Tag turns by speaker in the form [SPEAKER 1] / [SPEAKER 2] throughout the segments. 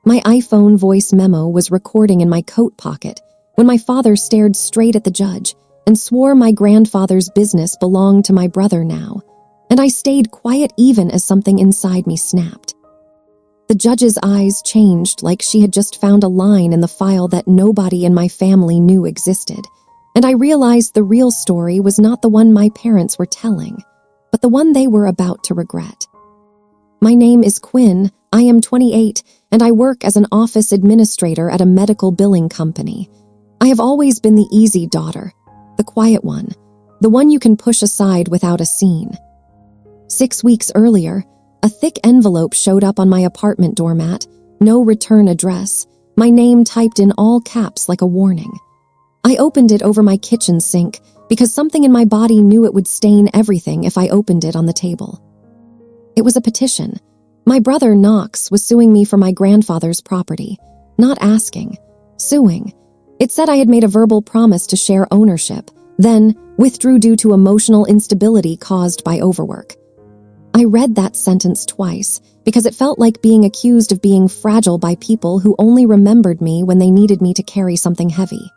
[SPEAKER 1] My iPhone voice memo was recording in my coat pocket when my father stared straight at the judge and swore my grandfather's business belonged to my brother now, and I stayed quiet even as something inside me snapped. The judge's eyes changed like she had just found a line in the file that nobody in my family knew existed, and I realized the real story was not the one my parents were telling, but the one they were about to regret. My name is Quinn, I am 28, and I work as an office administrator at a medical billing company. I have always been the easy daughter, the quiet one, the one you can push aside without a scene. 6 weeks earlier, a thick envelope showed up on my apartment doormat, no return address, my name typed in all caps like a warning. I opened it over my kitchen sink because something in my body knew it would stain everything if I opened it on the table. It was a petition. My brother Knox was suing me for my grandfather's property, not asking, suing. It said I had made a verbal promise to share ownership, then withdrew due to emotional instability caused by overwork. I read that sentence twice because it felt like being accused of being fragile by people who only remembered me when they needed me to carry something heavy.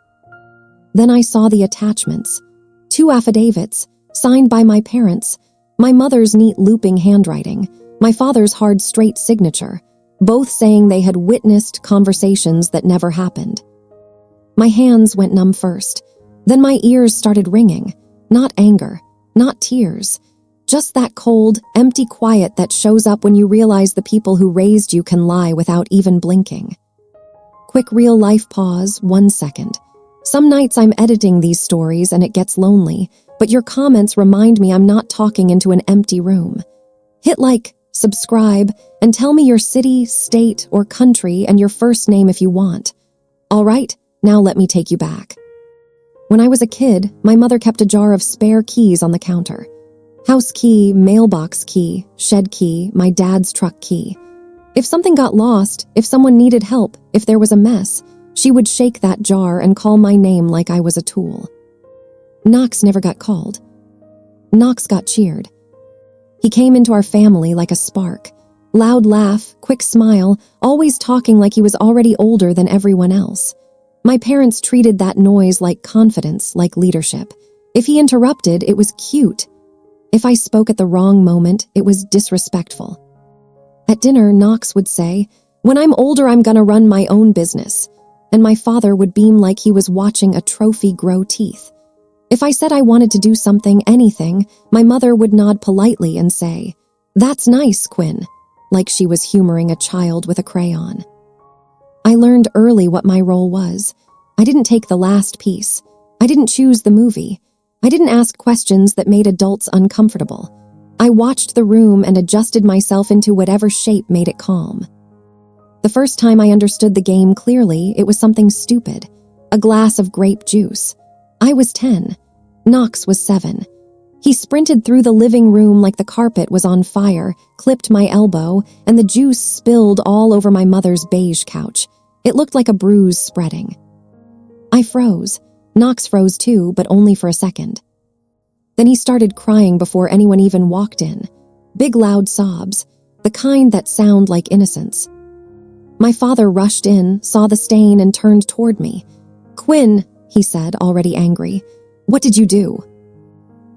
[SPEAKER 1] Then I saw the attachments. 2 affidavits, signed by my parents, my mother's neat looping handwriting, my father's hard straight signature, both saying they had witnessed conversations that never happened. My hands went numb first, then my ears started ringing, not anger, not tears, just that cold, empty quiet that shows up when you realize the people who raised you can lie without even blinking. Quick real-life pause, 1 second. Some nights I'm editing these stories and it gets lonely, but your comments remind me I'm not talking into an empty room. Hit like, subscribe, and tell me your city, state, or country and your first name if you want. All right, now let me take you back. When I was a kid, my mother kept a jar of spare keys on the counter. House key, mailbox key, shed key, my dad's truck key. If something got lost, if someone needed help, if there was a mess, she would shake that jar and call my name like I was a tool. Knox never got called. Knox got cheered. He came into our family like a spark. Loud laugh, quick smile, always talking like he was already older than everyone else. My parents treated that noise like confidence, like leadership. If he interrupted, it was cute. If I spoke at the wrong moment, it was disrespectful. At dinner, Knox would say, "When I'm older, I'm gonna run my own business." And my father would beam like he was watching a trophy grow teeth. If I said I wanted to do something, anything, my mother would nod politely and say, "That's nice, Quinn," like she was humoring a child with a crayon. I learned early what my role was. I didn't take the last piece. I didn't choose the movie. I didn't ask questions that made adults uncomfortable. I watched the room and adjusted myself into whatever shape made it calm. The first time I understood the game clearly, it was something stupid. A glass of grape juice. I was 10. Knox was 7. He sprinted through the living room like the carpet was on fire, clipped my elbow, and the juice spilled all over my mother's beige couch. It looked like a bruise spreading. I froze. Knox froze too, but only for a second. Then he started crying before anyone even walked in. Big loud sobs, the kind that sound like innocence. My father rushed in, saw the stain, and turned toward me. "Quinn," he said, already angry, "what did you do?"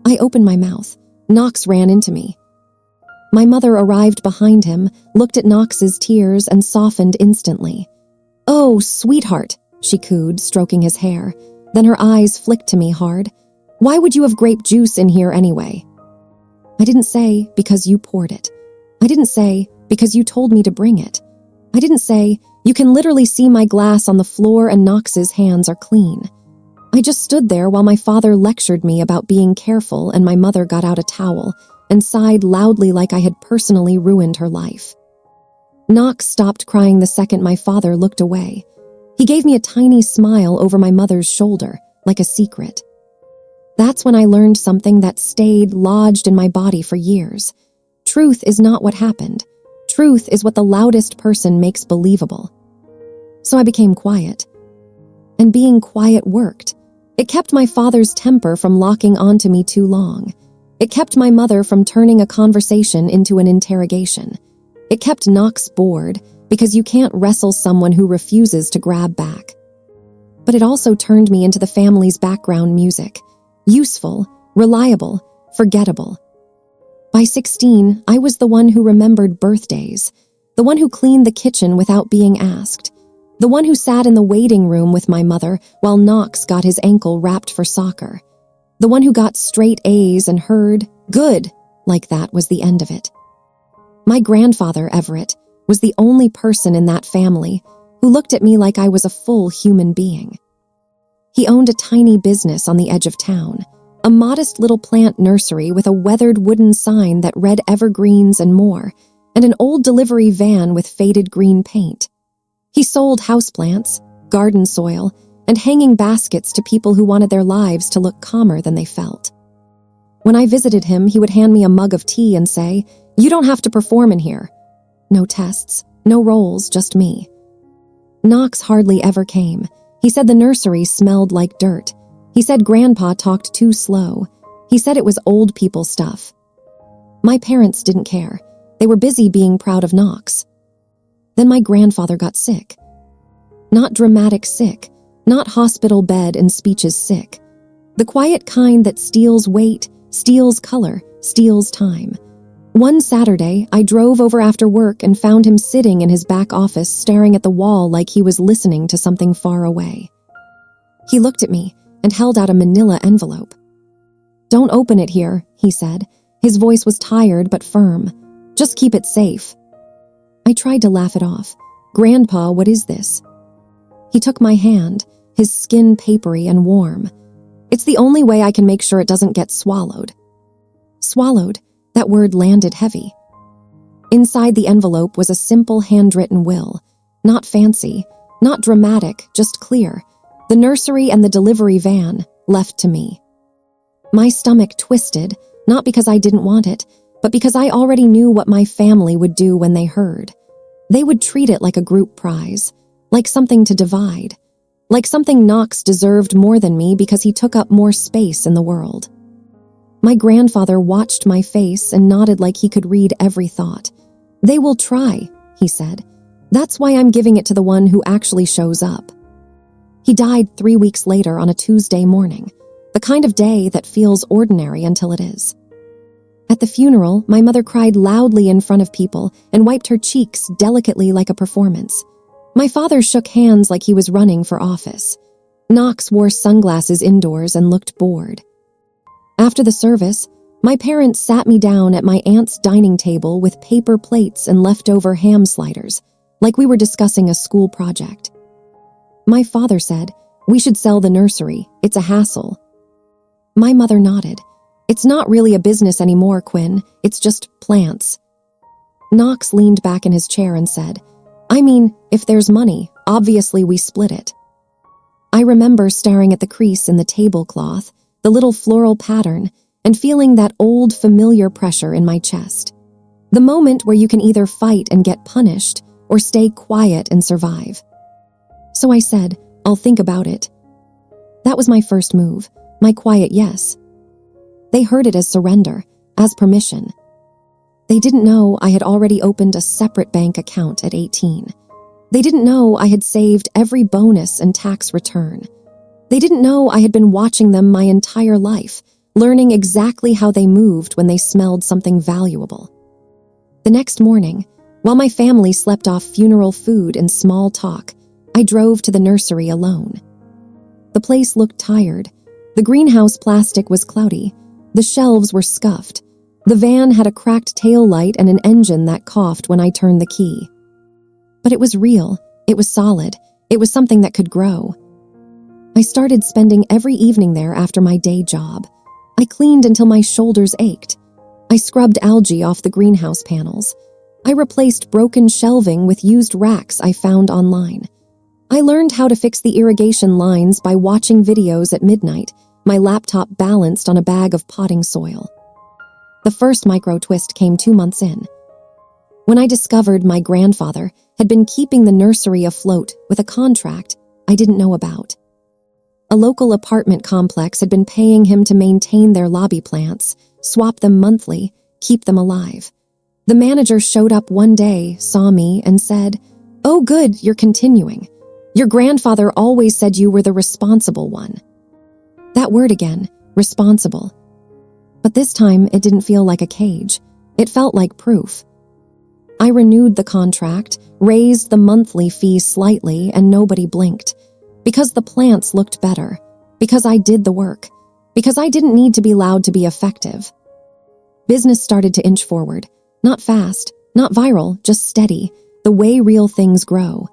[SPEAKER 1] I opened my mouth. Knox ran into me. My mother arrived behind him, looked at Knox's tears, and softened instantly. "Oh, sweetheart," she cooed, stroking his hair. Then her eyes flicked to me hard. "Why would you have grape juice in here anyway?" I didn't say, "Because you poured it." I didn't say, "Because you told me to bring it." I didn't say, "You can literally see my glass on the floor and Knox's hands are clean." I just stood there while my father lectured me about being careful and my mother got out a towel and sighed loudly like I had personally ruined her life. Knox stopped crying the second my father looked away. He gave me a tiny smile over my mother's shoulder, like a secret. That's when I learned something that stayed lodged in my body for years. Truth is not what happened. Truth is what the loudest person makes believable. So I became quiet. And being quiet worked. It kept my father's temper from locking onto me too long. It kept my mother from turning a conversation into an interrogation. It kept Knox bored, because you can't wrestle someone who refuses to grab back. But it also turned me into the family's background music. Useful, reliable, forgettable. By 16, I was the one who remembered birthdays, the one who cleaned the kitchen without being asked, the one who sat in the waiting room with my mother while Knox got his ankle wrapped for soccer, the one who got straight A's and heard, "Good," like that was the end of it. My grandfather, Everett, was the only person in that family who looked at me like I was a full human being. He owned a tiny business on the edge of town, a modest little plant nursery with a weathered wooden sign that read evergreens and more, and an old delivery van with faded green paint. He sold houseplants, garden soil, and hanging baskets to people who wanted their lives to look calmer than they felt. When I visited him, he would hand me a mug of tea and say, "You don't have to perform in here." No tests, no roles, just me. Knox hardly ever came. He said the nursery smelled like dirt. He said Grandpa talked too slow. He said it was old people stuff. My parents didn't care. They were busy being proud of Knox. Then my grandfather got sick. Not dramatic sick, not hospital bed and speeches sick. The quiet kind that steals weight, steals color, steals time. One Saturday, I drove over after work and found him sitting in his back office staring at the wall like he was listening to something far away. He looked at me and held out a manila envelope. "Don't open it here," he said. His voice was tired but firm. "Just keep it safe." I tried to laugh it off. "Grandpa, what is this?" He took my hand, his skin papery and warm. "It's the only way I can make sure it doesn't get swallowed." Swallowed, that word landed heavy. Inside the envelope was a simple handwritten will. Not fancy, not dramatic, just clear. The nursery and the delivery van left to me. My stomach twisted, not because I didn't want it, but because I already knew what my family would do when they heard. They would treat it like a group prize, like something to divide, like something Knox deserved more than me because he took up more space in the world. My grandfather watched my face and nodded like he could read every thought. "They will try," he said. "That's why I'm giving it to the one who actually shows up." He died 3 weeks later on a Tuesday morning, the kind of day that feels ordinary until it is. At the funeral, my mother cried loudly in front of people and wiped her cheeks delicately like a performance. My father shook hands like he was running for office. Knox wore sunglasses indoors and looked bored. After the service, my parents sat me down at my aunt's dining table with paper plates and leftover ham sliders, like we were discussing a school project. My father said, "We should sell the nursery. It's a hassle." My mother nodded. "It's not really a business anymore, Quinn. It's just plants." Knox leaned back in his chair and said, "I mean, if there's money, obviously we split it." I remember staring at the crease in the tablecloth, the little floral pattern, and feeling that old familiar pressure in my chest. The moment where you can either fight and get punished or stay quiet and survive. So I said, "I'll think about it." That was my first move, my quiet yes. They heard it as surrender, as permission. They didn't know I had already opened a separate bank account at 18. They didn't know I had saved every bonus and tax return. They didn't know I had been watching them my entire life, learning exactly how they moved when they smelled something valuable. The next morning, while my family slept off funeral food and small talk, I drove to the nursery alone. The place looked tired. The greenhouse plastic was cloudy. The shelves were scuffed. The van had a cracked tail light and an engine that coughed when I turned the key. But it was real. It was solid. It was something that could grow. I started spending every evening there after my day job. I cleaned until my shoulders ached. I scrubbed algae off the greenhouse panels. I replaced broken shelving with used racks I found online. I learned how to fix the irrigation lines by watching videos at midnight, my laptop balanced on a bag of potting soil. The first micro twist came 2 months in, when I discovered my grandfather had been keeping the nursery afloat with a contract I didn't know about. A local apartment complex had been paying him to maintain their lobby plants, swap them monthly, keep them alive. The manager showed up one day, saw me, and said, "Oh good, you're continuing. Your grandfather always said you were the responsible one." That word again, responsible. But this time it didn't feel like a cage. It felt like proof. I renewed the contract, raised the monthly fee slightly, and nobody blinked. Because the plants looked better. Because I did the work. Because I didn't need to be loud to be effective. Business started to inch forward. Not fast, not viral, just steady, the way real things grow.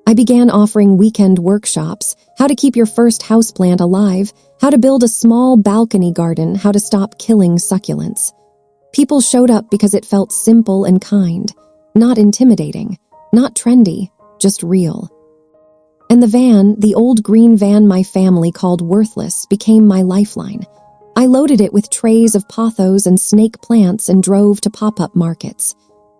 [SPEAKER 1] I began offering weekend workshops, how to keep your first houseplant alive, how to build a small balcony garden, how to stop killing succulents. People showed up because it felt simple and kind, not intimidating, not trendy, just real. And the van, the old green van my family called worthless, became my lifeline. I loaded it with trays of pothos and snake plants and drove to pop-up markets.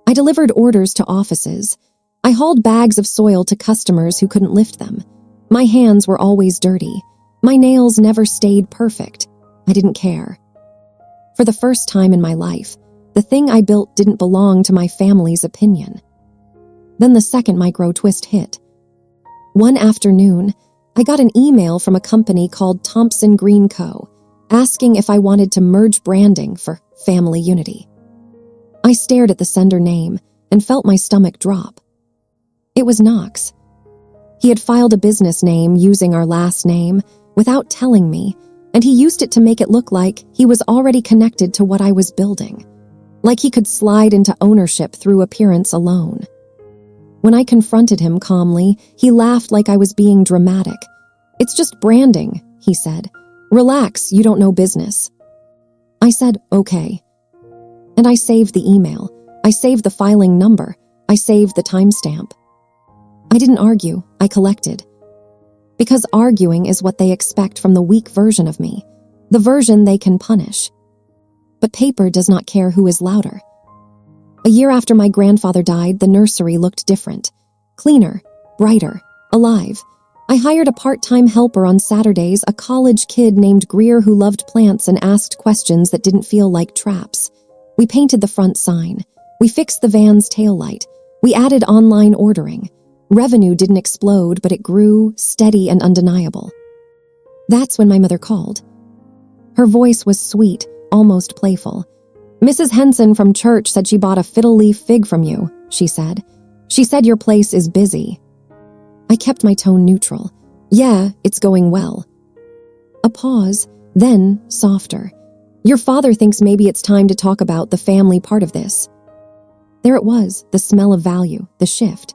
[SPEAKER 1] I delivered orders to offices. I hauled bags of soil to customers who couldn't lift them. My hands were always dirty. My nails never stayed perfect. I didn't care. For the first time in my life, the thing I built didn't belong to my family's opinion. Then the second micro twist hit. One afternoon, I got an email from a company called Thompson Green Co., asking if I wanted to merge branding for family unity. I stared at the sender name and felt my stomach drop. It was Knox. He had filed a business name using our last name without telling me, and he used it to make it look like he was already connected to what I was building, like he could slide into ownership through appearance alone. When I confronted him calmly, he laughed like I was being dramatic. "It's just branding," he said. "Relax, you don't know business." I said, "Okay." And I saved the email. I saved the filing number. I saved the timestamp. I didn't argue, I collected. Because arguing is what they expect from the weak version of me, the version they can punish. But paper does not care who is louder. A year after my grandfather died, the nursery looked different. Cleaner, brighter, alive. I hired a part-time helper on Saturdays, a college kid named Greer who loved plants and asked questions that didn't feel like traps. We painted the front sign. We fixed the van's taillight. We added online ordering. Revenue didn't explode, but it grew, steady and undeniable. That's when my mother called. Her voice was sweet, almost playful. "Mrs. Henson from church said she bought a fiddle-leaf fig from you," she said. "She said your place is busy." I kept my tone neutral. "Yeah, it's going well." A pause, then softer. "Your father thinks maybe it's time to talk about the family part of this." There it was, the smell of value, the shift.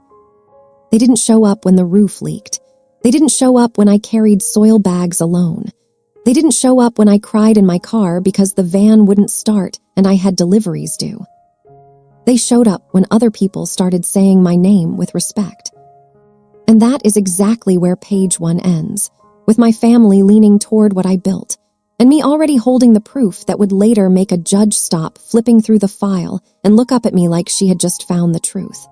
[SPEAKER 1] They didn't show up when the roof leaked. They didn't show up when I carried soil bags alone. They didn't show up when I cried in my car because the van wouldn't start and I had deliveries due. They showed up when other people started saying my name with respect. And that is exactly where page 1 ends, with my family leaning toward what I built, and me already holding the proof that would later make a judge stop flipping through the file and look up at me like she had just found the truth.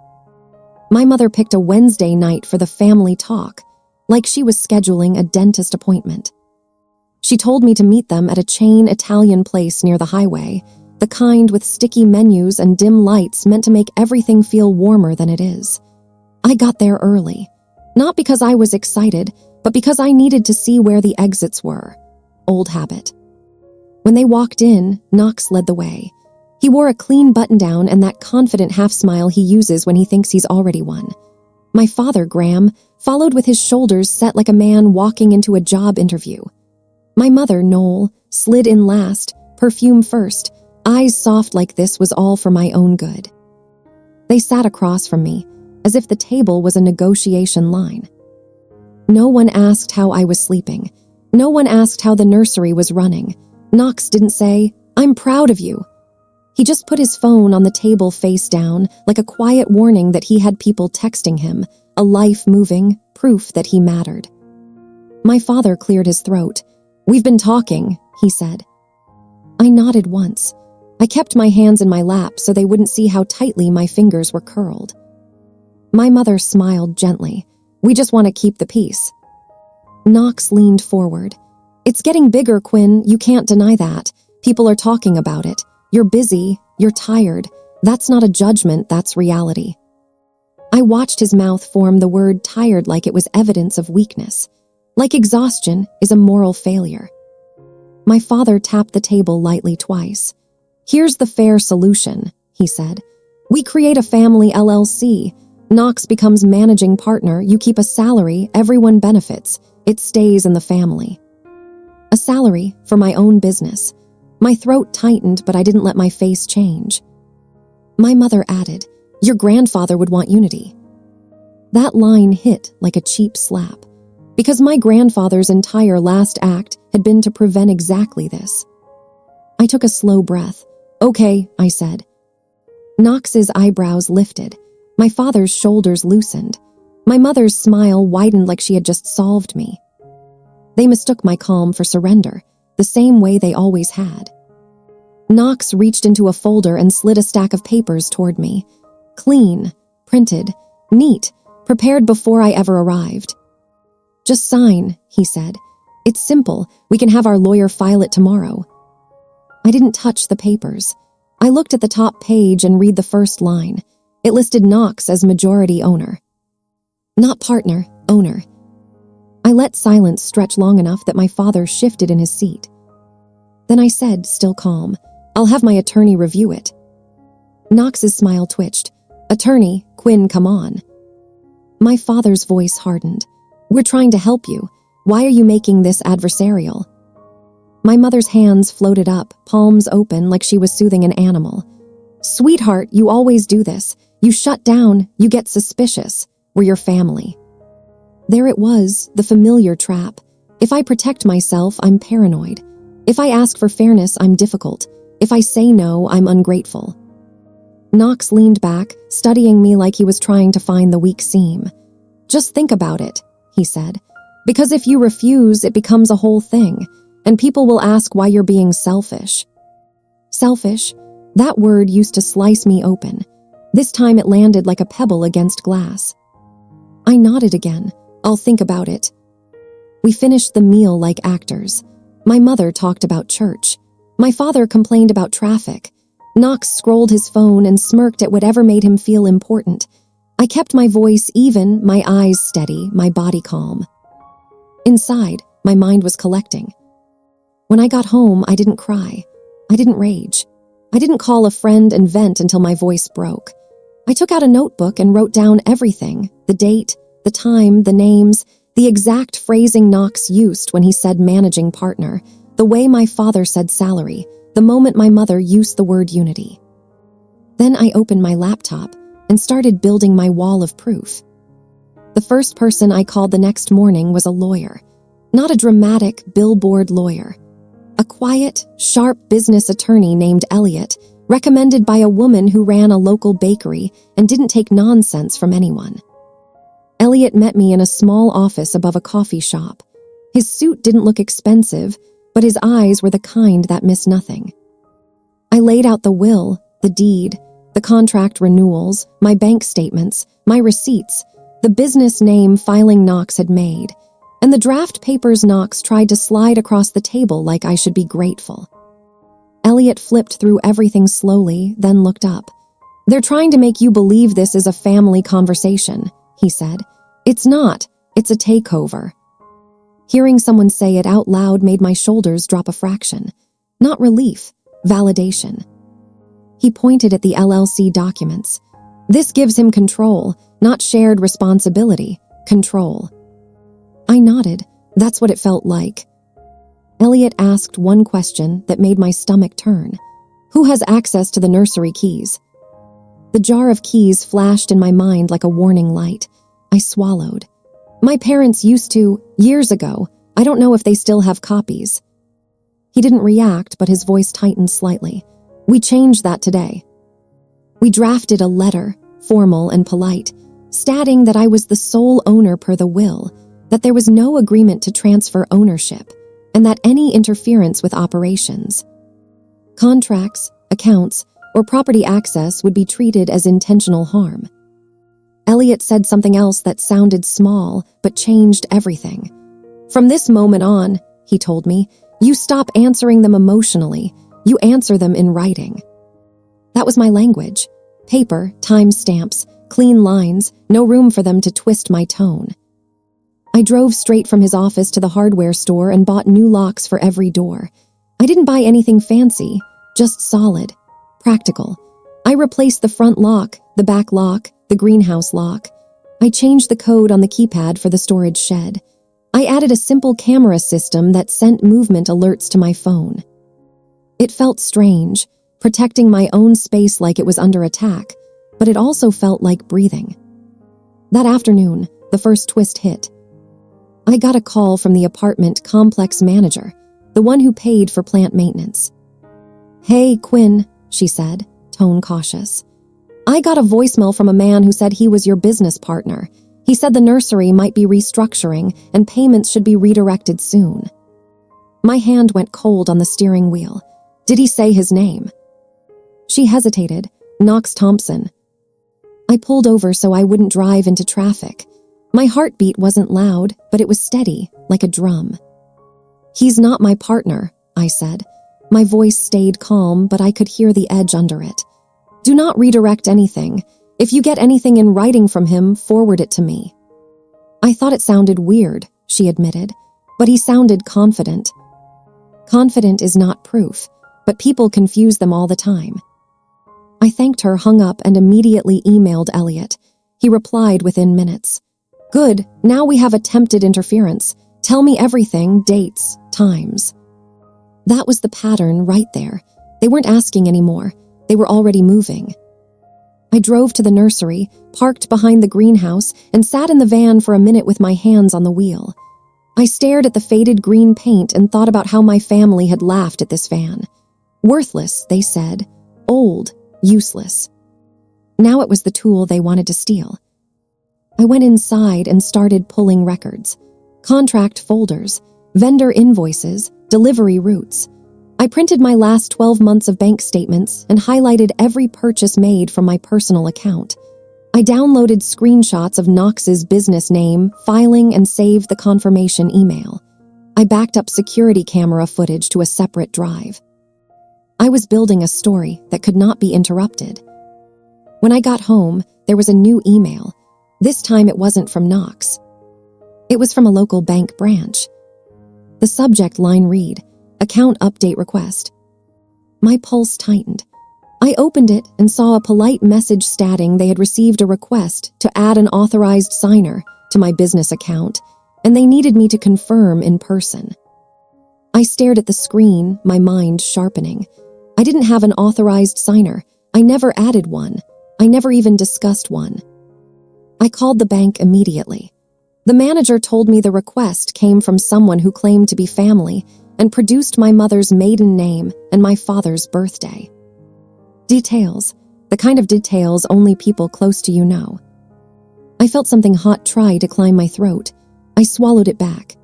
[SPEAKER 1] My mother picked a Wednesday night for the family talk, like she was scheduling a dentist appointment. She told me to meet them at a chain Italian place near the highway, the kind with sticky menus and dim lights meant to make everything feel warmer than it is. I got there early, not because I was excited, but because I needed to see where the exits were. Old habit. When they walked in, Knox led the way. He wore a clean button-down and that confident half-smile he uses when he thinks he's already won. My father, Graham, followed with his shoulders set like a man walking into a job interview. My mother, Noel, slid in last, perfume first, eyes soft like this was all for my own good. They sat across from me, as if the table was a negotiation line. No one asked how I was sleeping. No one asked how the nursery was running. Knox didn't say, "I'm proud of you." He just put his phone on the table face down, like a quiet warning that he had people texting him, a life moving, proof that he mattered. My father cleared his throat. "We've been talking," he said. I nodded once. I kept my hands in my lap so they wouldn't see how tightly my fingers were curled. My mother smiled gently. "We just want to keep the peace." Knox leaned forward. "It's getting bigger, Quinn. You can't deny that. People are talking about it. You're busy. You're tired. That's not a judgment, that's reality." I watched his mouth form the word tired like it was evidence of weakness, like exhaustion is a moral failure. My father tapped the table lightly twice. "Here's the fair solution," he said. "We create a family LLC. Knox becomes managing partner, you keep a salary, everyone benefits. It stays in the family." A salary for my own business. My throat tightened, but I didn't let my face change. My mother added, "Your grandfather would want unity." That line hit like a cheap slap, because my grandfather's entire last act had been to prevent exactly this. I took a slow breath. "Okay," I said. Knox's eyebrows lifted. My father's shoulders loosened. My mother's smile widened like she had just solved me. They mistook my calm for surrender, the same way they always had. Knox reached into a folder and slid a stack of papers toward me. Clean, printed, neat, prepared before I ever arrived. "Just sign," he said. "It's simple. We can have our lawyer file it tomorrow." I didn't touch the papers. I looked at the top page and read the first line. It listed Knox as majority owner. Not partner, owner. I let silence stretch long enough that my father shifted in his seat. Then I said, still calm, "I'll have my attorney review it." Knox's smile twitched. "Attorney, Quinn, come on." My father's voice hardened. "We're trying to help you. Why are you making this adversarial?" My mother's hands floated up, palms open like she was soothing an animal. "Sweetheart, you always do this. You shut down, you get suspicious. We're your family." There it was, the familiar trap. If I protect myself, I'm paranoid. If I ask for fairness, I'm difficult. If I say no, I'm ungrateful. Knox leaned back, studying me like he was trying to find the weak seam. "Just think about it," he said. "Because if you refuse, it becomes a whole thing, and people will ask why you're being selfish." Selfish? That word used to slice me open. This time it landed like a pebble against glass. I nodded again. "I'll think about it." We finished the meal like actors. My mother talked about church. My father complained about traffic. Knox scrolled his phone and smirked at whatever made him feel important. I kept my voice even, my eyes steady, my body calm. Inside, my mind was collecting. When I got home, I didn't cry. I didn't rage. I didn't call a friend and vent until my voice broke. I took out a notebook and wrote down everything, the date, the time, the names, the exact phrasing Knox used when he said managing partner, the way my father said salary, the moment my mother used the word unity. Then I opened my laptop and started building my wall of proof. The first person I called the next morning was a lawyer, not a dramatic billboard lawyer. A quiet, sharp business attorney named Elliot, recommended by a woman who ran a local bakery and didn't take nonsense from anyone. Elliot met me in a small office above a coffee shop. His suit didn't look expensive, but his eyes were the kind that miss nothing. I laid out the will, the deed, the contract renewals, my bank statements, my receipts, the business name filing Knox had made, and the draft papers Knox tried to slide across the table like I should be grateful. Elliot flipped through everything slowly, then looked up. "They're trying to make you believe this is a family conversation," he said. "It's not. It's a takeover." Hearing someone say it out loud made my shoulders drop a fraction. Not relief, validation. He pointed at the LLC documents. "This gives him control, not shared responsibility. Control." I nodded. That's what it felt like. Elliot asked one question that made my stomach turn. "Who has access to the nursery keys?" The jar of keys flashed in my mind like a warning light. I swallowed. "My parents used to, years ago. I don't know if they still have copies." He didn't react, but his voice tightened slightly. "We changed that today. We drafted a letter, formal and polite, stating that I was the sole owner per the will, that there was no agreement to transfer ownership, and that any interference with operations, contracts, accounts, or property access would be treated as intentional harm." Elliot said something else that sounded small, but changed everything. "From this moment on," he told me, "you stop answering them emotionally, you answer them in writing." That was my language. Paper, timestamps, Clean lines, no room for them to twist my tone. I drove straight from his office to the hardware store and bought new locks for every door. I didn't buy anything fancy, just solid, practical. I replaced the front lock, the back lock, the greenhouse lock. I changed the code on the keypad for the storage shed. I added a simple camera system that sent movement alerts to my phone. It felt strange, protecting my own space like it was under attack, but it also felt like breathing. That afternoon, the first twist hit. I got a call from the apartment complex manager, the one who paid for plant maintenance. "Hey, Quinn," she said, tone cautious. "I got a voicemail from a man who said he was your business partner. He said the nursery might be restructuring and payments should be redirected soon." My hand went cold on the steering wheel. Did he say his name? She hesitated. "Knox Thompson." I pulled over so I wouldn't drive into traffic. My heartbeat wasn't loud, but it was steady, like a drum. "He's not my partner," I said. My voice stayed calm, but I could hear the edge under it. "Do not redirect anything. If you get anything in writing from him, forward it to me." I thought it sounded weird, she admitted, but he sounded confident. Confident is not proof, but people confuse them all the time. I thanked her, hung up, and immediately emailed Elliot. He replied within minutes. "Good, now we have attempted interference. Tell me everything, dates, times." That was the pattern right there. They weren't asking anymore. They were already moving. I drove to the nursery, parked behind the greenhouse, and sat in the van for a minute with my hands on the wheel. I stared at the faded green paint and thought about how my family had laughed at this van. Worthless, they said. Old, useless. Now it was the tool they wanted to steal. I went inside and started pulling records. Contract folders, vendor invoices, delivery routes. I printed my last 12 months of bank statements and highlighted every purchase made from my personal account. I downloaded screenshots of Knox's business name, filing, and saved the confirmation email. I backed up security camera footage to a separate drive. I was building a story that could not be interrupted. When I got home, there was a new email. This time it wasn't from Knox. It was from a local bank branch. The subject line read, "Account update request." My pulse tightened. I opened it and saw a polite message stating they had received a request to add an authorized signer to my business account, and they needed me to confirm in person. I stared at the screen, my mind sharpening. I didn't have an authorized signer. I never added one. I never even discussed one. I called the bank immediately. The manager told me the request came from someone who claimed to be family and produced my mother's maiden name and my father's birthday. Details, the kind of details only people close to you know. I felt something hot try to climb my throat. I swallowed it back.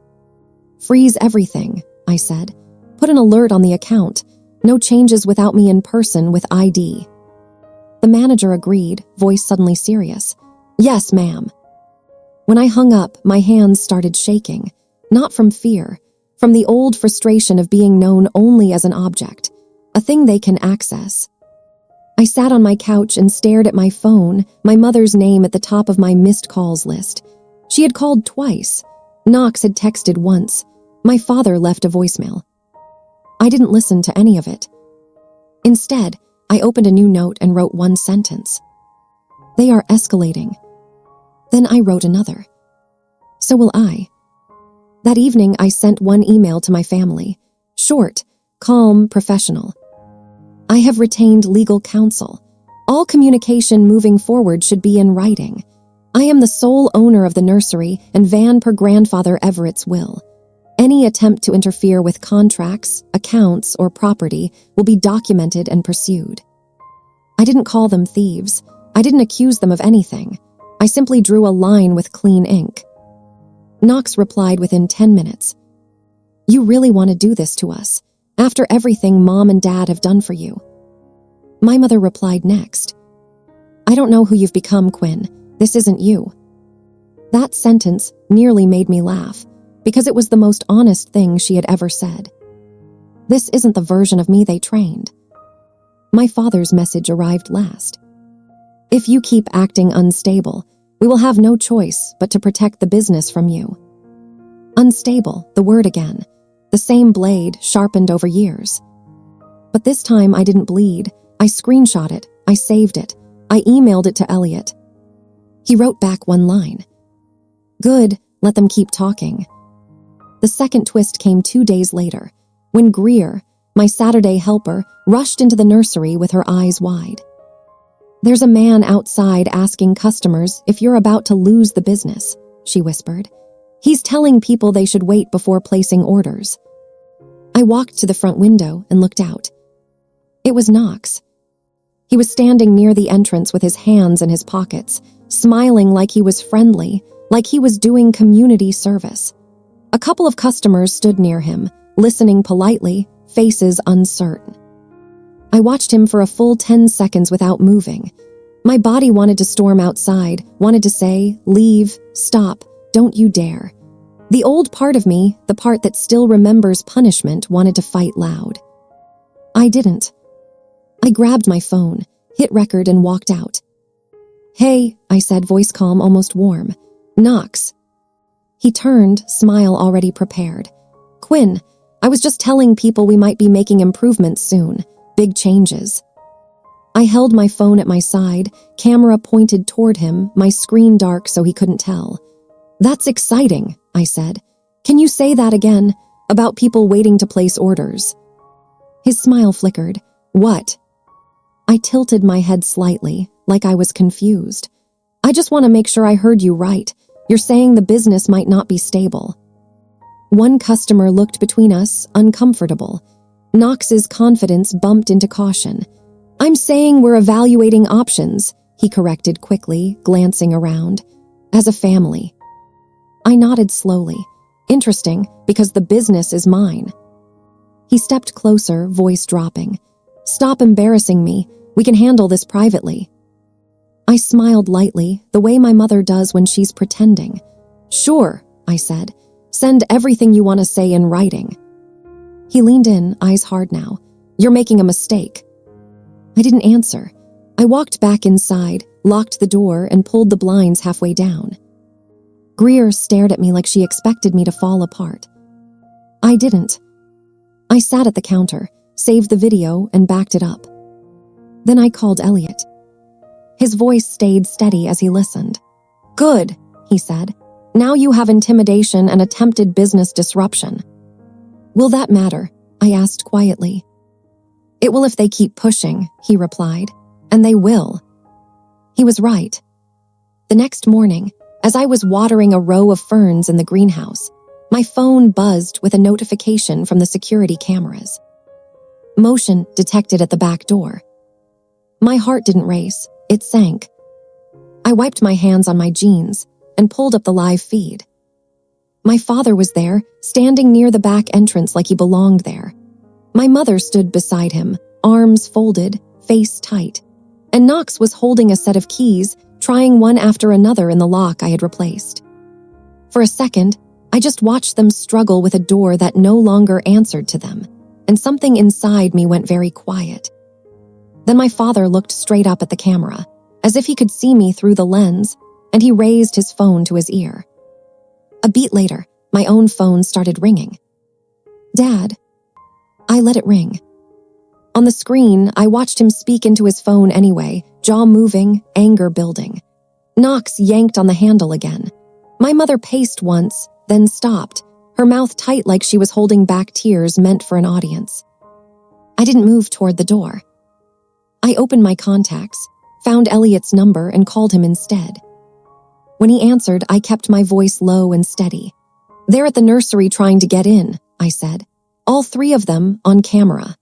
[SPEAKER 1] "Freeze everything," I said. "Put an alert on the account. No changes without me in person with ID." The manager agreed, voice suddenly serious. "Yes, ma'am." When I hung up, my hands started shaking, not from fear, from the old frustration of being known only as an object, a thing they can access. I sat on my couch and stared at my phone, my mother's name at the top of my missed calls list. She had called twice. Knox had texted once. My father left a voicemail. I didn't listen to any of it. Instead, I opened a new note and wrote one sentence. "They are escalating." Then I wrote another. "So will I." That evening, I sent one email to my family. Short, calm, professional. "I have retained legal counsel. All communication moving forward should be in writing. I am the sole owner of the nursery and van per grandfather Everett's will. Any attempt to interfere with contracts, accounts, or property will be documented and pursued." I didn't call them thieves. I didn't accuse them of anything. I simply drew a line with clean ink. Knox replied within 10 minutes. "You really want to do this to us, after everything Mom and Dad have done for you?" My mother replied next. "I don't know who you've become, Quinn. This isn't you." That sentence nearly made me laugh, because it was the most honest thing she had ever said. This isn't the version of me they trained. My father's message arrived last. If you keep acting unstable, we will have no choice but to protect the business from you. Unstable, the word again. The same blade, sharpened over years. But this time I didn't bleed. I screenshot it. I saved it. I emailed it to Elliot. He wrote back one line. Good, let them keep talking. The second twist came 2 days later, when Greer, my Saturday helper, rushed into the nursery with her eyes wide. There's a man outside asking customers if you're about to lose the business, she whispered. He's telling people they should wait before placing orders. I walked to the front window and looked out. It was Knox. He was standing near the entrance with his hands in his pockets, smiling like he was friendly, like he was doing community service. A couple of customers stood near him, listening politely, faces uncertain. I watched him for a full 10 seconds without moving. My body wanted to storm outside, wanted to say, leave, stop, don't you dare. The old part of me, the part that still remembers punishment, wanted to fight loud. I didn't. I grabbed my phone, hit record, and walked out. Hey, I said, voice calm, almost warm. Knox. He turned, smile already prepared. Quinn, I was just telling people we might be making improvements soon. Big changes. I held my phone at my side, camera pointed toward him, my screen dark so he couldn't tell. That's exciting, I said. Can you say that again? About people waiting to place orders. His smile flickered. What? I tilted my head slightly, like I was confused. I just want to make sure I heard you right. You're saying the business might not be stable. One customer looked between us, uncomfortable. Knox's confidence bumped into caution. I'm saying we're evaluating options, he corrected quickly, glancing around. As a family. I nodded slowly. Interesting, because the business is mine. He stepped closer, voice dropping. Stop embarrassing me. We can handle this privately. I smiled lightly, the way my mother does when she's pretending. Sure, I said. Send everything you want to say in writing. He leaned in, eyes hard now. You're making a mistake. I didn't answer. I walked back inside, locked the door, and pulled the blinds halfway down. Greer stared at me like she expected me to fall apart. I didn't. I sat at the counter, saved the video, and backed it up. Then I called Elliot. His voice stayed steady as he listened. Good, he said. Now you have intimidation and attempted business disruption. Will that matter? I asked quietly. It will if they keep pushing, he replied. And they will. He was right. The next morning, as I was watering a row of ferns in the greenhouse, my phone buzzed with a notification from the security cameras. Motion detected at the back door. My heart didn't race, it sank. I wiped my hands on my jeans and pulled up the live feed. My father was there, standing near the back entrance like he belonged there. My mother stood beside him, arms folded, face tight. And Knox was holding a set of keys, trying one after another in the lock I had replaced. For a second, I just watched them struggle with a door that no longer answered to them, and something inside me went very quiet. Then my father looked straight up at the camera, as if he could see me through the lens, and he raised his phone to his ear. A beat later, my own phone started ringing. Dad. I let it ring. On the screen, I watched him speak into his phone anyway, jaw moving, anger building. Knox yanked on the handle again. My mother paced once, then stopped, her mouth tight like she was holding back tears meant for an audience. I didn't move toward the door. I opened my contacts, found Elliot's number, and called him instead. When he answered, I kept my voice low and steady. They're at the nursery trying to get in, I said. All three of them on camera.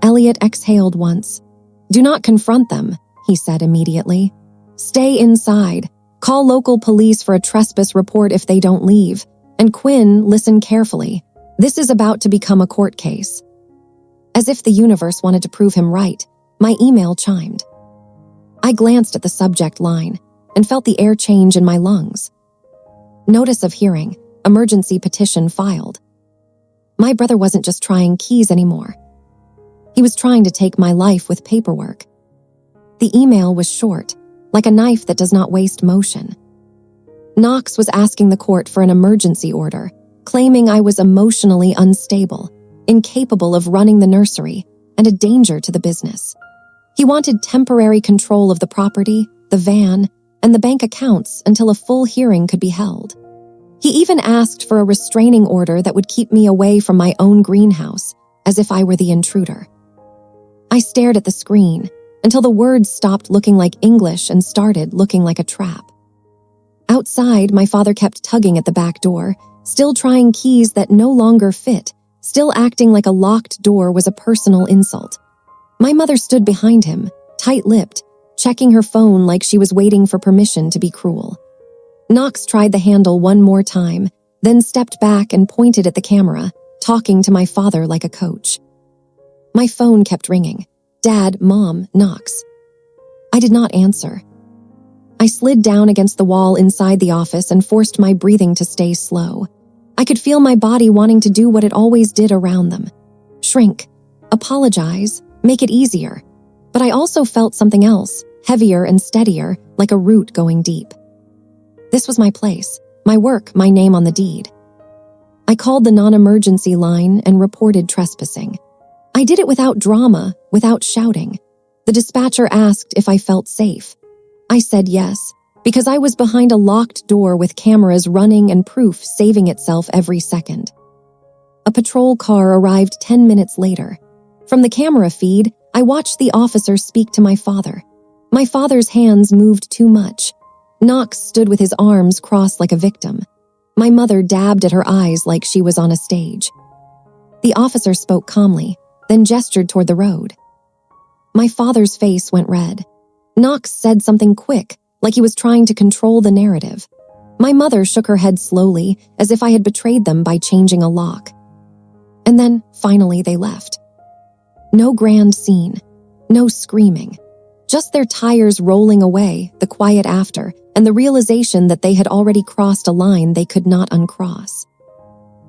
[SPEAKER 1] Elliot exhaled once. Do not confront them, he said immediately. Stay inside. Call local police for a trespass report if they don't leave. And Quinn, listen carefully. This is about to become a court case. As if the universe wanted to prove him right, my email chimed. I glanced at the subject line and felt the air change in my lungs. Notice of hearing, emergency petition filed. My brother wasn't just trying keys anymore. He was trying to take my life with paperwork. The email was short, like a knife that does not waste motion. Knox was asking the court for an emergency order, claiming I was emotionally unstable, incapable of running the nursery, and a danger to the business. He wanted temporary control of the property, the van, and the bank accounts until a full hearing could be held. He even asked for a restraining order that would keep me away from my own greenhouse, as if I were the intruder. I stared at the screen until the words stopped looking like English and started looking like a trap. Outside, my father kept tugging at the back door, still trying keys that no longer fit, still acting like a locked door was a personal insult. My mother stood behind him, tight-lipped, checking her phone like she was waiting for permission to be cruel. Knox tried the handle one more time, then stepped back and pointed at the camera, talking to my father like a coach. My phone kept ringing. Dad, Mom, Knox. I did not answer. I slid down against the wall inside the office and forced my breathing to stay slow. I could feel my body wanting to do what it always did around them. Shrink, apologize, make it easier. But I also felt something else, heavier and steadier, like a root going deep. This was my place, my work, my name on the deed. I called the non-emergency line and reported trespassing. I did it without drama, without shouting. The dispatcher asked if I felt safe. I said yes, because I was behind a locked door with cameras running and proof saving itself every second. A patrol car arrived 10 minutes later. From the camera feed, I watched the officer speak to my father. My father's hands moved too much. Knox stood with his arms crossed like a victim. My mother dabbed at her eyes like she was on a stage. The officer spoke calmly, then gestured toward the road. My father's face went red. Knox said something quick, like he was trying to control the narrative. My mother shook her head slowly, as if I had betrayed them by changing a lock. And then, finally, they left. No grand scene, no screaming. Just their tires rolling away, the quiet after, and the realization that they had already crossed a line they could not uncross.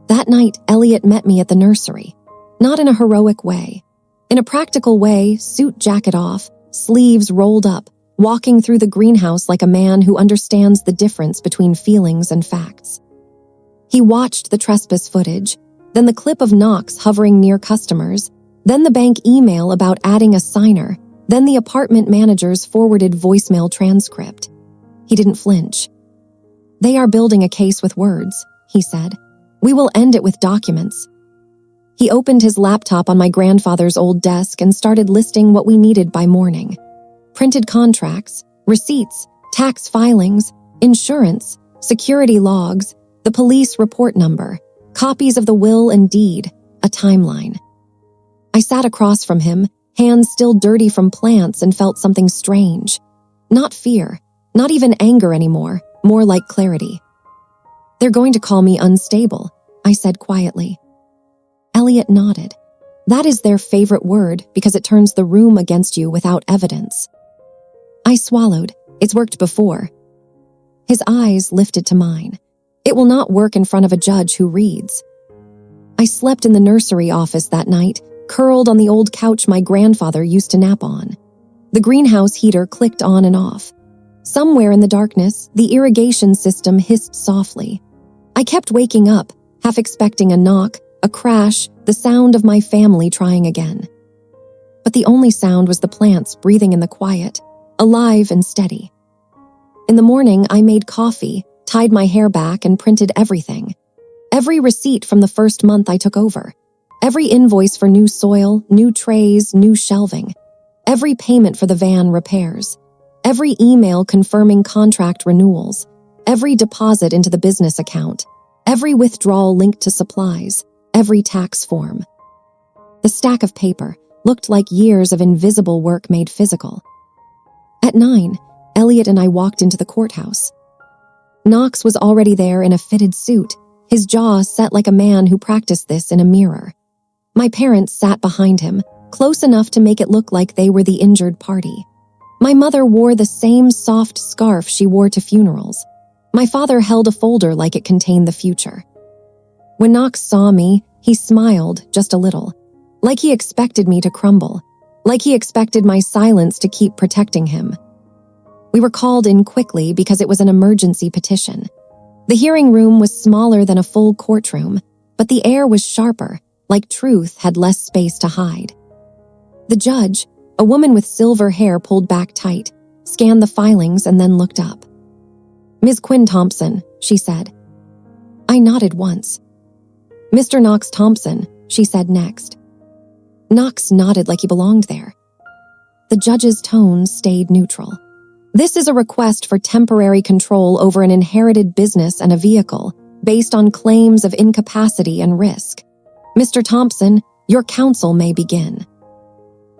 [SPEAKER 1] That night, Elliot met me at the nursery. Not in a heroic way. In a practical way, suit jacket off, sleeves rolled up, walking through the greenhouse like a man who understands the difference between feelings and facts. He watched the trespass footage, then the clip of Knox hovering near customers, then the bank email about adding a signer, then the apartment manager's forwarded voicemail transcript. He didn't flinch. "They are building a case with words," he said. "We will end it with documents." He opened his laptop on my grandfather's old desk and started listing what we needed by morning. Printed contracts, receipts, tax filings, insurance, security logs, the police report number, copies of the will and deed, a timeline. I sat across from him, hands still dirty from plants, and felt something strange. Not fear, not even anger anymore, more like clarity. "They're going to call me unstable," I said quietly. Elliot nodded. "That is their favorite word because it turns the room against you without evidence." I swallowed. It's worked before. His eyes lifted to mine. "It will not work in front of a judge who reads." I slept in the nursery office that night, curled on the old couch my grandfather used to nap on. The greenhouse heater clicked on and off. Somewhere in the darkness, the irrigation system hissed softly. I kept waking up, half expecting a knock, a crash, the sound of my family trying again. But the only sound was the plants breathing in the quiet, alive and steady. In the morning, I made coffee, tied my hair back, and printed everything. Every receipt from the first month I took over. Every invoice for new soil, new trays, new shelving. Every payment for the van repairs. Every email confirming contract renewals. Every deposit into the business account. Every withdrawal linked to supplies. Every tax form. The stack of paper looked like years of invisible work made physical. At 9, Elliot and I walked into the courthouse. Knox was already there in a fitted suit, his jaw set like a man who practiced this in a mirror. My parents sat behind him, close enough to make it look like they were the injured party. My mother wore the same soft scarf she wore to funerals. My father held a folder like it contained the future. When Knox saw me, he smiled just a little, like he expected me to crumble. like he expected my silence to keep protecting him. We were called in quickly because it was an emergency petition. The hearing room was smaller than a full courtroom, but the air was sharper, like truth had less space to hide. The judge, a woman with silver hair pulled back tight, scanned the filings and then looked up. "Ms. Quinn Thompson," she said. I nodded once. "Mr. Knox Thompson," she said next. Knox nodded like he belonged there. The judge's tone stayed neutral. "This is a request for temporary control over an inherited business and a vehicle, based on claims of incapacity and risk. Mr. Thompson, your counsel may begin."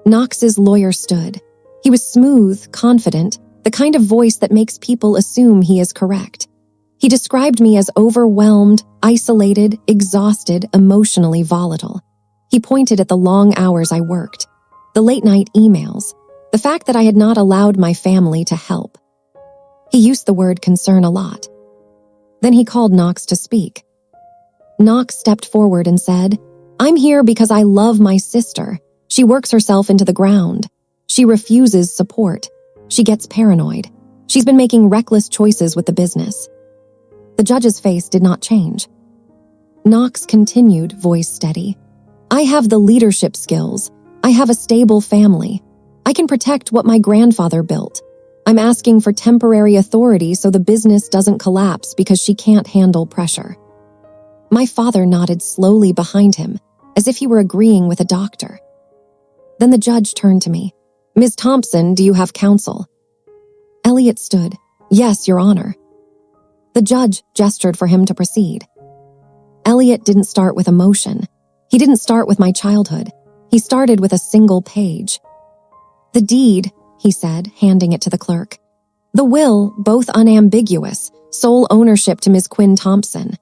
[SPEAKER 1] Knox's lawyer stood. He was smooth, confident, the kind of voice that makes people assume he is correct. He described me as overwhelmed, isolated, exhausted, emotionally volatile. He pointed at the long hours I worked, the late-night emails, the fact that I had not allowed my family to help. He used the word concern a lot. Then he called Knox to speak. Knox stepped forward and said, "I'm here because I love my sister. She works herself into the ground. She refuses support. She gets paranoid. She's been making reckless choices with the business." The judge's face did not change. Knox continued, voice steady. "I have the leadership skills. I have a stable family. I can protect what my grandfather built. I'm asking for temporary authority so the business doesn't collapse because she can't handle pressure." My father nodded slowly behind him, as if he were agreeing with a doctor. Then the judge turned to me. "Ms. Thompson, do you have counsel?" Elliot stood. "Yes, Your Honor." The judge gestured for him to proceed. Elliot didn't start with emotion. He didn't start with my childhood. He started with a single page. "The deed," he said, handing it to the clerk. "The will, both unambiguous, sole ownership to Ms. Quinn Thompson."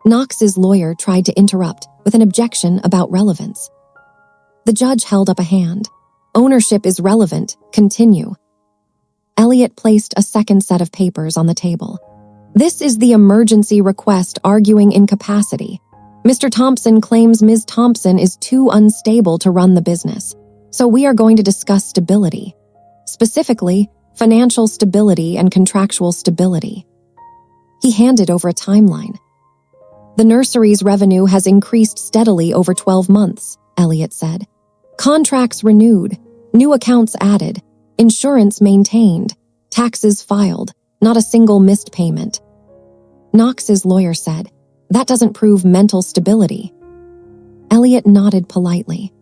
[SPEAKER 1] Knox's lawyer tried to interrupt with an objection about relevance. The judge held up a hand. "Ownership is relevant. Continue." Elliot placed a second set of papers on the table. "This is the emergency request arguing incapacity. Mr. Thompson claims Ms. Thompson is too unstable to run the business, so we are going to discuss stability. Specifically, financial stability and contractual stability." He handed over a timeline. "The nursery's revenue has increased steadily over 12 months, Elliot said. "Contracts renewed, new accounts added, insurance maintained, taxes filed, not a single missed payment." Knox's lawyer said, "That doesn't prove mental stability." Elliot nodded politely.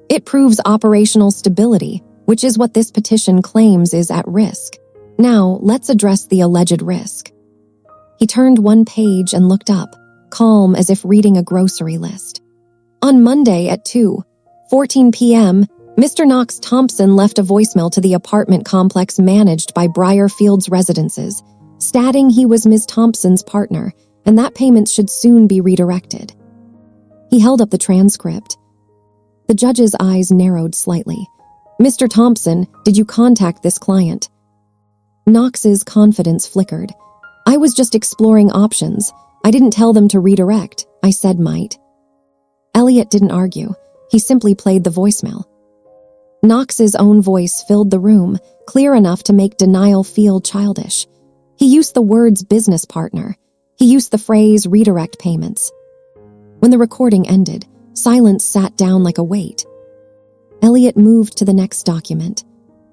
[SPEAKER 1] "It proves operational stability, which is what this petition claims is at risk. Now, let's address the alleged risk." He turned one page and looked up, calm as if reading a grocery list. "On Monday at 2:14 p.m., Mr. Knox Thompson left a voicemail to the apartment complex managed by Briarfields Residences, stating he was Ms. Thompson's partner and that payments should soon be redirected." He held up the transcript. The judge's eyes narrowed slightly. "Mr. Thompson, did you contact this client?" Knox's confidence flickered. "I was just exploring options. I didn't tell them to redirect. I said might." Elliot didn't argue. He simply played the voicemail. Knox's own voice filled the room, clear enough to make denial feel childish. He used the words business partner. He used the phrase redirect payments. When the recording ended, silence sat down like a weight. Elliot moved to the next document.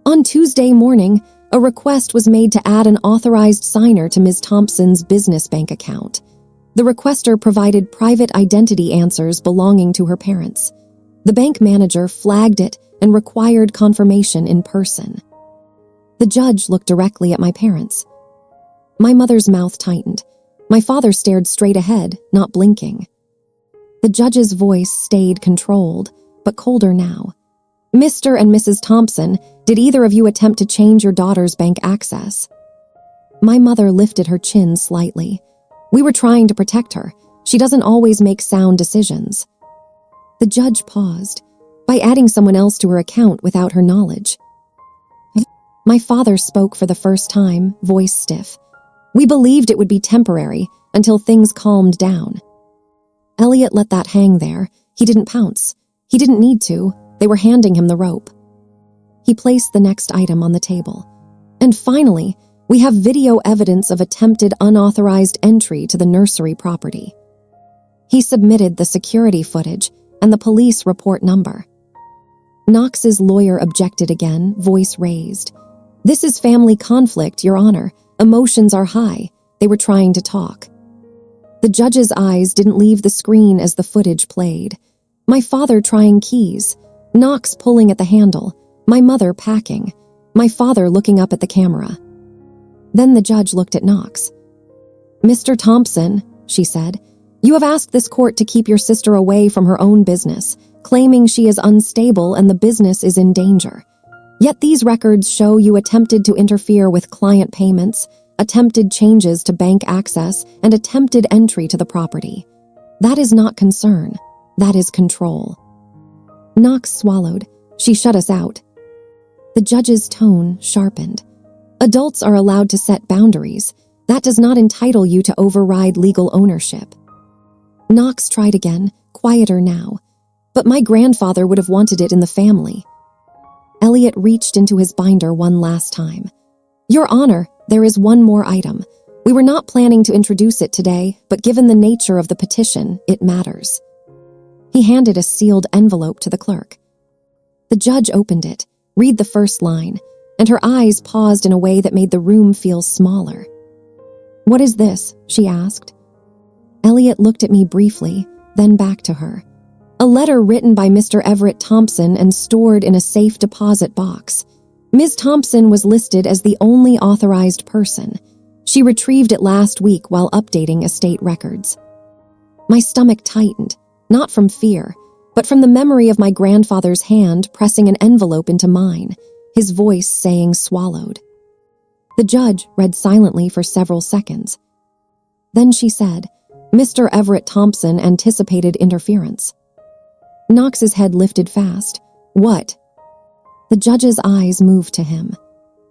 [SPEAKER 1] "On Tuesday morning, a request was made to add an authorized signer to Ms. Thompson's business bank account. The requester provided private identity answers belonging to her parents. The bank manager flagged it and required confirmation in person." The judge looked directly at my parents. My mother's mouth tightened. My father stared straight ahead, not blinking. The judge's voice stayed controlled, but colder now. "Mr. and Mrs. Thompson, did either of you attempt to change your daughter's bank access?" My mother lifted her chin slightly. "We were trying to protect her. She doesn't always make sound decisions." The judge paused, by adding someone else to her account without her knowledge. My father spoke for the first time, voice stiff. "We believed it would be temporary until things calmed down." Elliot let that hang there. He didn't pounce. He didn't need to. They were handing him the rope. He placed the next item on the table. And finally, we have video evidence of attempted unauthorized entry to the nursery property. He submitted the security footage and the police report number. Knox's lawyer objected again, voice raised. "This is family conflict, Your Honor. Emotions are high." They were trying to talk. The judge's eyes didn't leave the screen as the footage played. My father trying keys, Knox pulling at the handle, my mother packing, my father looking up at the camera. Then the judge looked at Knox. "Mr. Thompson," she said, "you have asked this court to keep your sister away from her own business, claiming she is unstable and the business is in danger. Yet these records show you attempted to interfere with client payments, attempted changes to bank access, and attempted entry to the property. That is not concern. That is control." Knox swallowed. "She shut us out." The judge's tone sharpened. "Adults are allowed to set boundaries. That does not entitle you to override legal ownership." Knox tried again, quieter now. "But my grandfather would have wanted it in the family." Elliot reached into his binder one last time. "Your Honor, there is one more item. We were not planning to introduce it today, but given the nature of the petition, it matters." He handed a sealed envelope to the clerk. The judge opened it, read the first line, and her eyes paused in a way that made the room feel smaller. "What is this?" she asked. Elliot looked at me briefly, then back to her. "A letter written by Mr. Everett Thompson and stored in a safe deposit box. Ms. Thompson was listed as the only authorized person. She retrieved it last week while updating estate records." My stomach tightened, not from fear, but from the memory of my grandfather's hand pressing an envelope into mine, his voice saying swallowed. The judge read silently for several seconds. Then she said, "Mr. Everett Thompson anticipated interference." Knox's head lifted fast. "What?" The judge's eyes moved to him.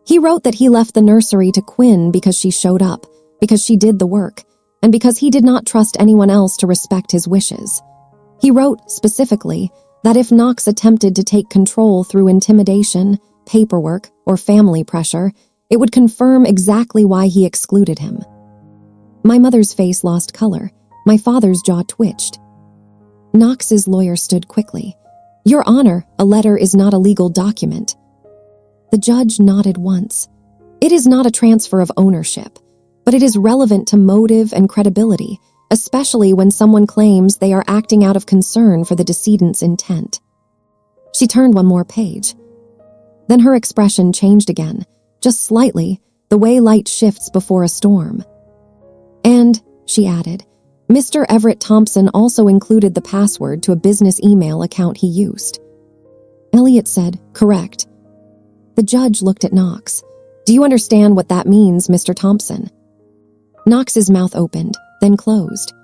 [SPEAKER 1] "He wrote that he left the nursery to Quinn because she showed up, because she did the work, and because he did not trust anyone else to respect his wishes. He wrote, specifically, that if Knox attempted to take control through intimidation, paperwork, or family pressure, it would confirm exactly why he excluded him." My mother's face lost color. My father's jaw twitched. Knox's lawyer stood quickly. "Your Honor, a letter is not a legal document." The judge nodded once. "It is not a transfer of ownership, but it is relevant to motive and credibility, especially when someone claims they are acting out of concern for the decedent's intent." She turned one more page. Then her expression changed again, just slightly, the way light shifts before a storm. "And," she added, "Mr. Everett Thompson also included the password to a business email account he used." Elliot said, "Correct." The judge looked at Knox. "Do you understand what that means, Mr. Thompson?" Knox's mouth opened, then closed.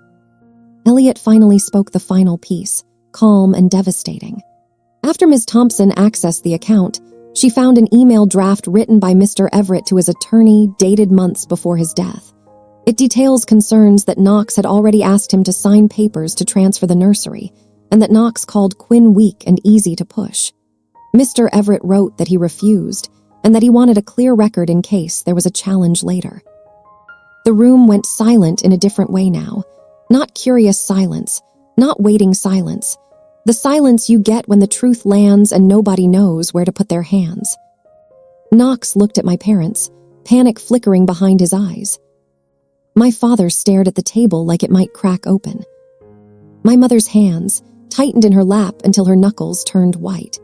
[SPEAKER 1] Elliot finally spoke the final piece, calm and devastating. "After Ms. Thompson accessed the account, she found an email draft written by Mr. Everett to his attorney dated months before his death. It details concerns that Knox had already asked him to sign papers to transfer the nursery, and that Knox called Quinn weak and easy to push. Mr. Everett wrote that he refused, and that he wanted a clear record in case there was a challenge later." The room went silent in a different way now. Not curious silence, not waiting silence. The silence you get when the truth lands and nobody knows where to put their hands. Knox looked at my parents, panic flickering behind his eyes. My father stared at the table like it might crack open. My mother's hands tightened in her lap until her knuckles turned white.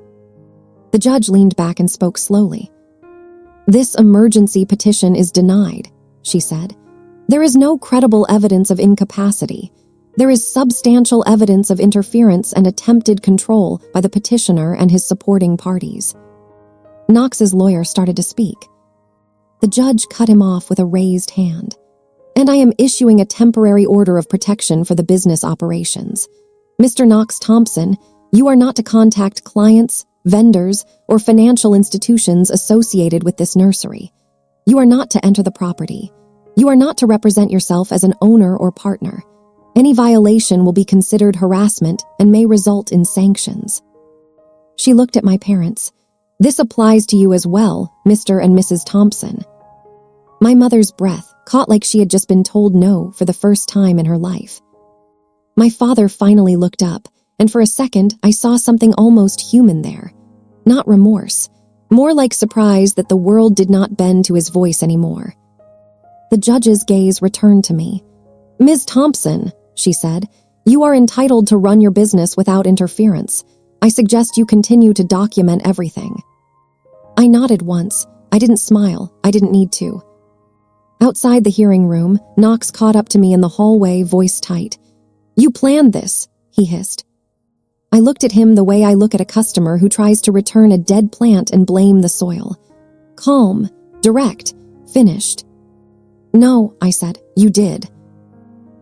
[SPEAKER 1] The judge leaned back and spoke slowly. "This emergency petition is denied," she said. "There is no credible evidence of incapacity. There is substantial evidence of interference and attempted control by the petitioner and his supporting parties." Knox's lawyer started to speak. The judge cut him off with a raised hand. "And I am issuing a temporary order of protection for the business operations. Mr. Knox Thompson, you are not to contact clients, vendors, or financial institutions associated with this nursery. You are not to enter the property. You are not to represent yourself as an owner or partner. Any violation will be considered harassment and may result in sanctions." She looked at my parents. "This applies to you as well, Mr. and Mrs. Thompson." My mother's breath caught like she had just been told no for the first time in her life. My father finally looked up, and for a second I saw something almost human there. Not remorse, more like surprise that the world did not bend to his voice anymore. The judge's gaze returned to me. "Ms. Thompson," she said, "you are entitled to run your business without interference. I suggest you continue to document everything." I nodded once. I didn't smile. I didn't need to. Outside the hearing room, Knox caught up to me in the hallway, voice tight. "You planned this," he hissed. I looked at him the way I look at a customer who tries to return a dead plant and blame the soil. Calm, direct, finished. "No," I said, "you did."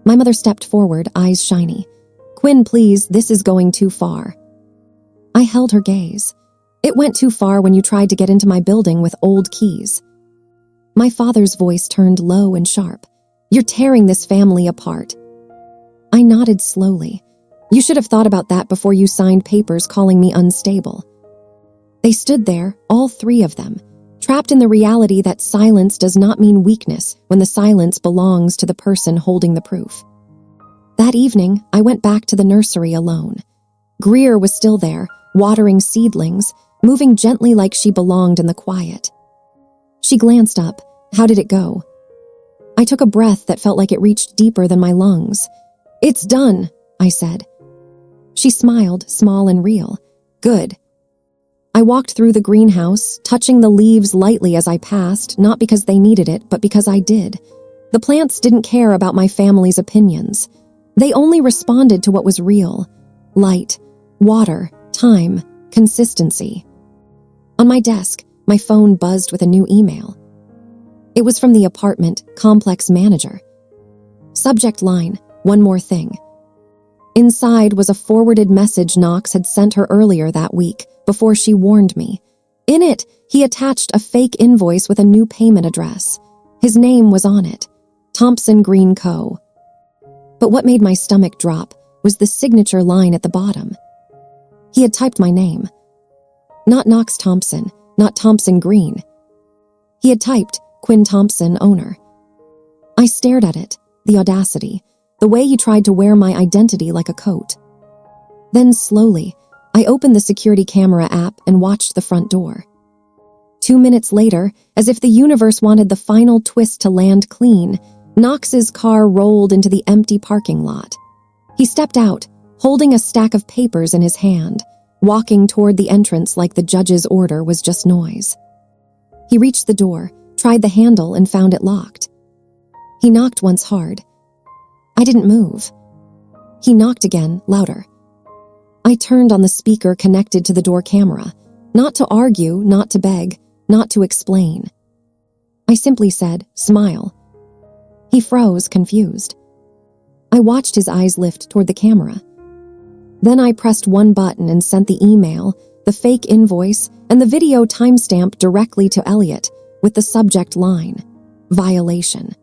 [SPEAKER 1] My mother stepped forward, eyes shiny. "Quinn, please, this is going too far." I held her gaze. "It went too far when you tried to get into my building with old keys." My father's voice turned low and sharp. "You're tearing this family apart." I nodded slowly. "You should have thought about that before you signed papers calling me unstable." They stood there, all three of them, trapped in the reality that silence does not mean weakness when the silence belongs to the person holding the proof. That evening, I went back to the nursery alone. Greer was still there, watering seedlings, moving gently like she belonged in the quiet. She glanced up. "How did it go?" I took a breath that felt like it reached deeper than my lungs. "It's done," I said. She smiled, small and real. "Good." I walked through the greenhouse, touching the leaves lightly as I passed, not because they needed it, but because I did. The plants didn't care about my family's opinions. They only responded to what was real. Light, water, time, consistency. On my desk, my phone buzzed with a new email. It was from the apartment complex manager. Subject line, "One more thing." Inside was a forwarded message Knox had sent her earlier that week, before she warned me. In it, he attached a fake invoice with a new payment address. His name was on it, Thompson Green Co. But what made my stomach drop was the signature line at the bottom. He had typed my name. Not Knox Thompson, not Thompson Green. He had typed Quinn Thompson, owner. I stared at it, the audacity, the way he tried to wear my identity like a coat. Then slowly, I opened the security camera app and watched the front door. 2 minutes later, as if the universe wanted the final twist to land clean, Knox's car rolled into the empty parking lot. He stepped out, holding a stack of papers in his hand, walking toward the entrance like the judge's order was just noise. He reached the door, tried the handle, and found it locked. He knocked once hard. I didn't move. He knocked again, louder. I turned on the speaker connected to the door camera, not to argue, not to beg, not to explain. I simply said, "Smile." He froze, confused. I watched his eyes lift toward the camera. Then I pressed one button and sent the email, the fake invoice, and the video timestamp directly to Elliot, with the subject line, "Violation."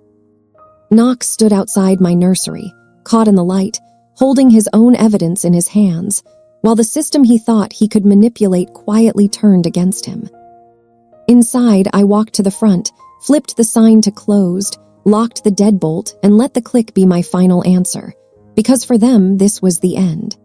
[SPEAKER 1] Knox stood outside my nursery, caught in the light, holding his own evidence in his hands, while the system he thought he could manipulate quietly turned against him. Inside, I walked to the front, flipped the sign to closed, locked the deadbolt, and let the click be my final answer, because for them, this was the end.